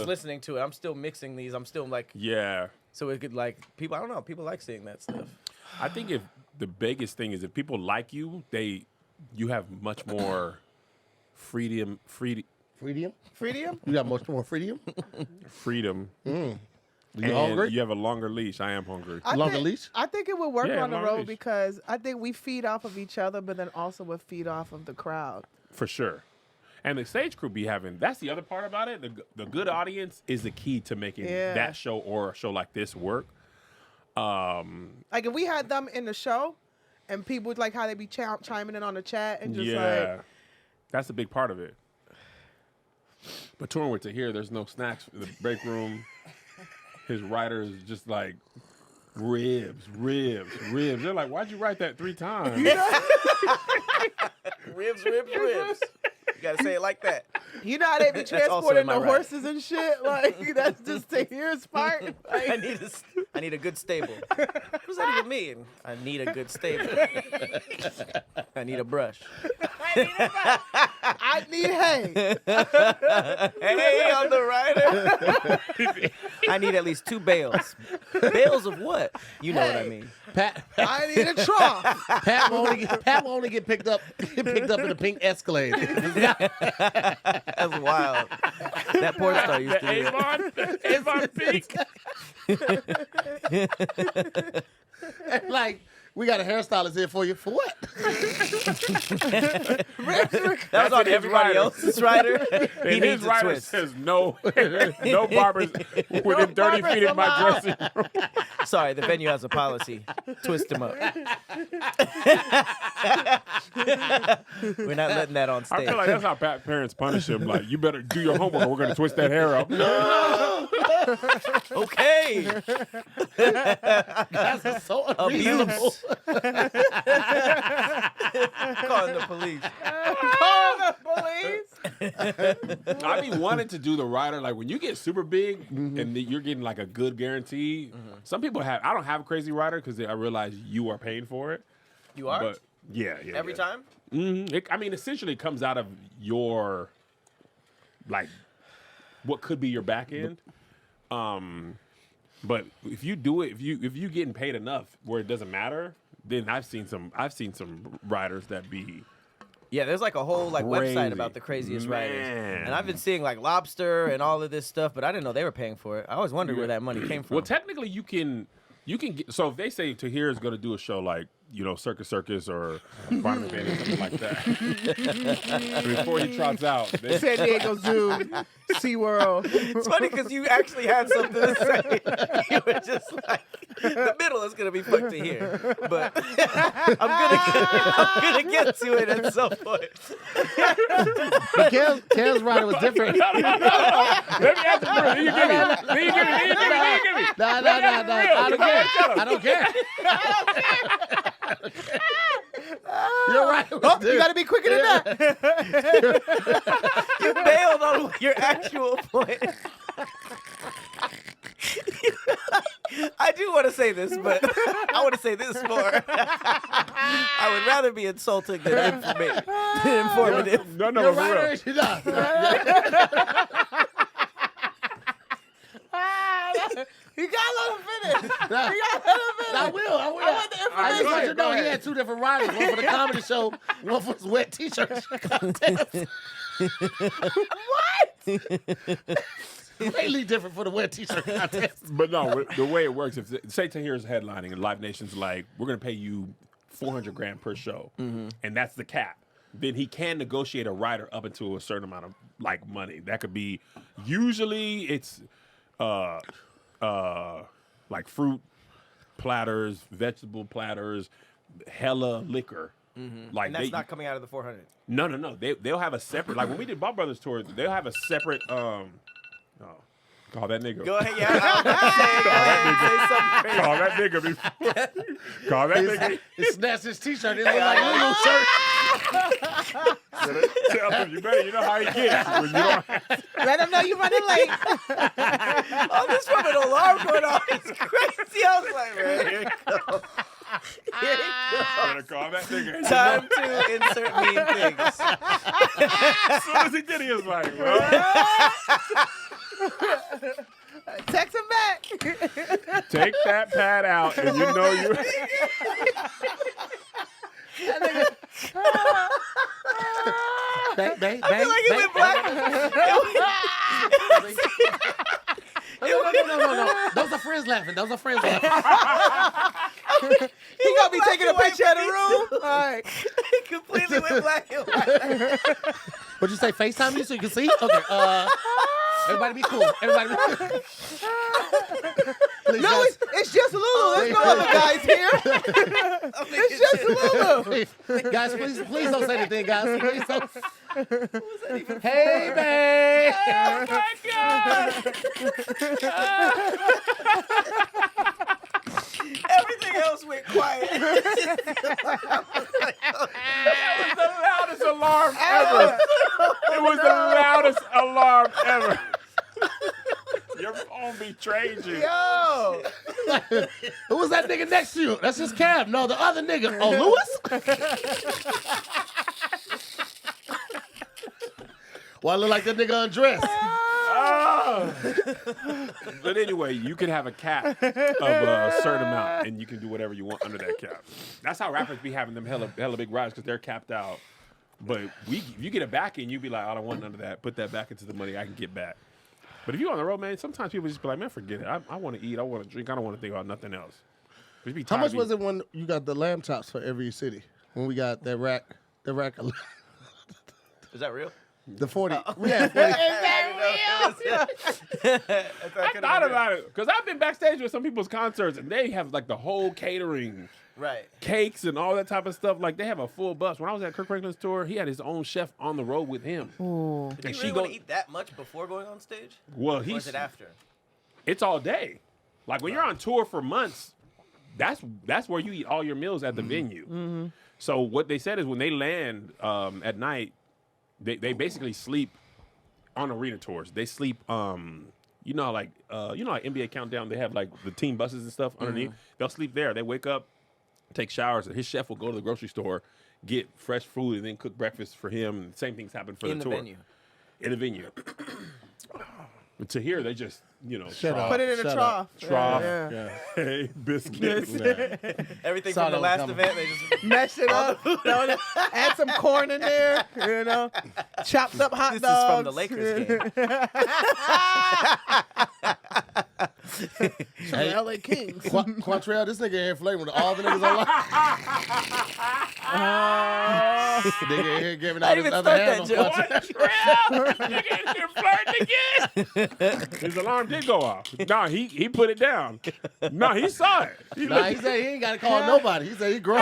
just listening to it. I'm still mixing these. I'm still like, Yeah. so it could like people. I don't know. People like seeing that stuff. I think if the biggest thing is if people like you, you have much more freedom. Freedom? Freedom? You got much more freedom? Freedom. You And hungry? you have a longer leash. I am hungry. Longer leash? I think it would work Yeah, on the longer road leash. because I think we feed off of each other, but then also would feed off of the crowd. For sure. And the stage crew be having, that's the other part about it. The good audience is the key to making that show or a show like this work. Like if we had them in the show and people would like how they be chiming in on the chat and just Yeah. like, That's a big part of it. But touring with Tahir, there's no snacks in the break room. His writer is just like, ribs. They're like, why'd you write that 3 times? Ribs. You gotta say it like that. you know how they be That's also transporting in my the right. horses and shit? Like that's just Tahir's part. Like, I need a good stable. What does that even mean? I need a good stable. I need a brush. I need hay. Hey, I'm the writer. I need at least 2 bales. Bales of what? You know what I mean. Pat I need a trough. will only get picked up in a pink Escalade. That's wild. That porn star used to do that. Avon Peak. Like, we got a hairstylist here for you. For what? That was on his everybody rider. else's rider. He And his needs a writer twist. says no barbers within 30 feet of my dressing room. Sorry, the venue has a policy. Twist him up. We're not letting that on I stage. feel like that's how parents punish him. Like, you better do your homework or we're going to twist that hair up. Okay. That's so unreasonable. Abuse. Calling the police. Call the police. I be wanting to do the rider. Like, when you get super big and you're getting like a good guarantee, some people have, I don't have a crazy rider because I realize you are paying for it. You are? But yeah. Every time? I mean, essentially it comes out of your, like, what could be your back end. But if you do it, if you getting paid enough where it doesn't matter, then I've seen some riders that be. Yeah, there's like a whole like website Crazy. about the craziest riders. Man. And I've been seeing like Lobster and all of this stuff, but I didn't know they were paying for it. I always wondered where that money came from. Well, technically you can get, so if they say Tahir is going to do a show like, Circus or Barnum Band or something like that. Before he trots out, they, San Diego Zoo, SeaWorld. It's funny because you actually had something to say. You were just like, the middle is going to be fucked to here. But I'm gonna get to it at some point. Cam's rider was different. let me ask you first. Then you give me. No. I don't care. You're right. Oh, you got to be quicker than that. You bailed on your actual point. I do want to say this, but I want to say this more. I would rather be insulting than informative. No, You're for real. right. You're not. You got to let him finish. I will. I want the I just want you to know Go he ahead. had 2 different riders. One for the comedy show, one for his wet t-shirt contest. What? Completely different for the wet t-shirt contest. But no, the way it works, if say Tahir's headlining and Live Nation's like, we're going to pay you $400,000 per show, and that's the cap, then he can negotiate a rider up into a certain amount of like money. That could be, usually it's like fruit platters, vegetable platters, hella liquor. Like And that's not coming out of the 400. No. They'll have a separate, like when we did Bob Brothers tour, they'll have a separate call that nigga. Go ahead, yeah. Say something crazy. Call that nigga before. Call that nigga. He snatched his t-shirt. It looked like a Lulu shirt. Tell him you better. You know how he gets when you don't. Let him know you're running late. Oh, this woman alarm going off. It's crazy. I was like, man, here it goes. Here it Better call that nigga. goes. Time to insert mean things. As soon as he did, he was like, well. Text him back. Take that pad out, and you know you. Bang, bang, I feel like it went black. No. Those are friends laughing. Those are friends laughing. He gonna be black taking and a picture of the white room. All right. It completely went black and white. What'd you say? FaceTime you so you can see? Okay. Everybody be cool. Everybody be cool. Please, No, guys. it's just Lulu. There's no other guys here. It's just Lulu. Guys, please don't say anything, guys. Please don't. Hey, babe. Oh my God! Everything else went quiet. That was the loudest alarm ever. It was the loudest alarm ever. Your phone betrayed you. Yo. Who was that nigga next to you? That's his cab. No, the other nigga. Oh, Lewis? Well, I look like that nigga undressed. Oh. But anyway, you can have a cap of a certain amount, and you can do whatever you want under that cap. That's how rappers be having them hella big rides because they're capped out. But if you get it back in, you be like, I don't want none of that. Put that back into the money I can get back. But if you're on the road, man, sometimes people just be like, man, forget it. I want to eat. I want to drink. I don't want to think about nothing else. How much was it when you got the lamb chops for every city? When we got that rack. Is that real? The 40. We had 40. I thought about it because I've been backstage with some people's concerts and they have like the whole catering, Right. cakes and all that type of stuff. Like they have a full bus. When I was at Kirk Franklin's tour, he had his own chef on the road with him. Do you really want to eat that much before going on stage? Well, Or is it after? It's all day. Like when you're on tour for months, that's where you eat all your meals at the venue. Mm-hmm. So what they said is when they land at night, they basically sleep on arena tours. They sleep, like NBA Countdown. They have like the team buses and stuff underneath. They'll sleep there. They wake up, take showers, and his chef will go to the grocery store, get fresh food, and then cook breakfast for him. And same things happen for the tour. Venue. In the venue. To here, they just, Shut up. Put it in a trough. trough. Yeah. Hey, biscuits. Everything Saw from the that last coming. event, they just Mash it up. Add some corn in there. Chopped up hot This dogs. is from the Lakers game. From the LA Kings. Quantrell, this nigga here flavoring all the niggas online. Nigga here giving I out didn't his even other start hand. that on joke. Quantrell. Nigga in here flirting again. His alarm did go off. No, he put it down. No, he saw it. Nah, he said he ain't got to call nobody. He said he grown.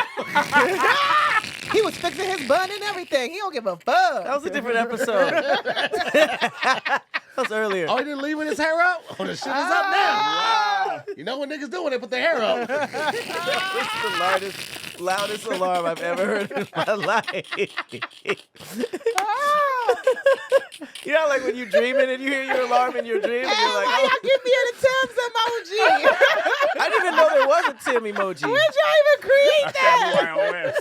He was fixing his bun and everything. He don't give a fuck. That was a different episode. That was earlier. Oh, he didn't leave with his hair up? Oh, the shit is up now. Wow. You know what niggas do when they put their hair up? It's the loudest alarm I've ever heard in my life. You know, like when you're dreaming and you hear your alarm in your dream, and you're like, Why oh, y'all give me a Tim's emoji? I didn't even know there was a Tim emoji. Where'd y'all even create that? WIOS.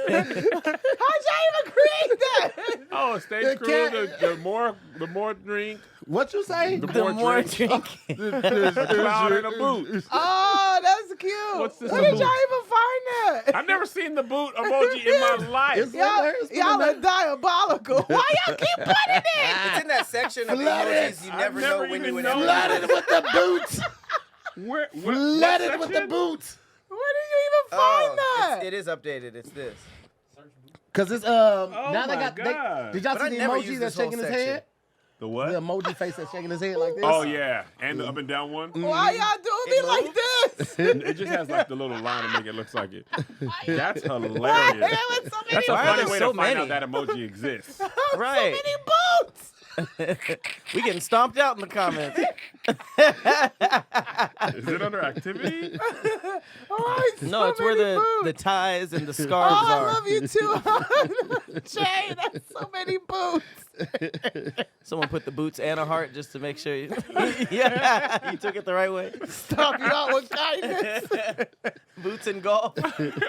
How'd y'all even create that? Oh, stage The crew, cat- the more drink, What you say? The more drink. the cloud in a boot. Oh, that's cute. What's this Where did emoji? y'all even find that? I've never seen the boot emoji in my life. It's- Y'all are diabolical. Why y'all keep putting it? It's in that section of Flooded. emojis you never know when you would ever Flooded with the boots. What Flooded with the section? boots. Where did you even find that? It is updated. It's this. Cause it's now they my got. God. Did y'all But I see the never emoji use that's this whole shaking his section. head? The what? The emoji face that's shaking his head like this. Oh yeah, and the up and down one. Why y'all doing me like this? It just has like the little line to make it look like it. That's Why hilarious. there was so many That's a Why are funny there way so to find many? out that emoji exists. Right. So many boots. We getting stomped out in the comments. Is it under activity? Oh, No, so it's where many the boots. ties and the Oh, scarves I are. love you too, Jay. That's so many boots. Someone put the boots and a heart just to make sure you, yeah, you took it the right way. Stop you out with kindness. Boots and golf.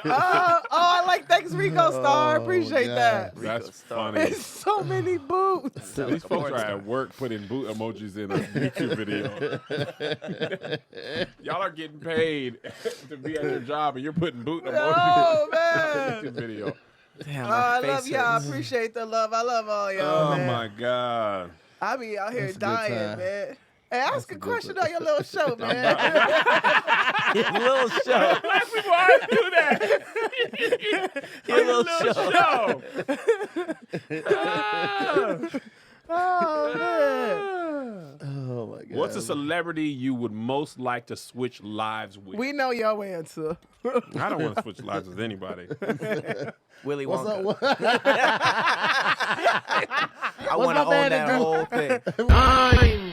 I like thanks Rico Star. Appreciate God. that. That's Star. funny. It's so many boots. These folks are at work putting boot emojis in a YouTube video. Y'all are getting paid to be at your job, and you're putting boot emojis Oh in a man. YouTube video. Damn, Oh, my I face love y'all. I hurts. appreciate the love. I love all y'all. Oh man. my God. I be out here That's a good dying, time. man. Hey, ask a question on your little show, man. Your little show. Black people always do that. Your little show. Oh man. Oh my god. What's a celebrity you would most like to switch lives with? We know your answer. I don't want to switch lives with anybody. Willy What's Wonka. up? I want to my own man that to do? whole thing. I'm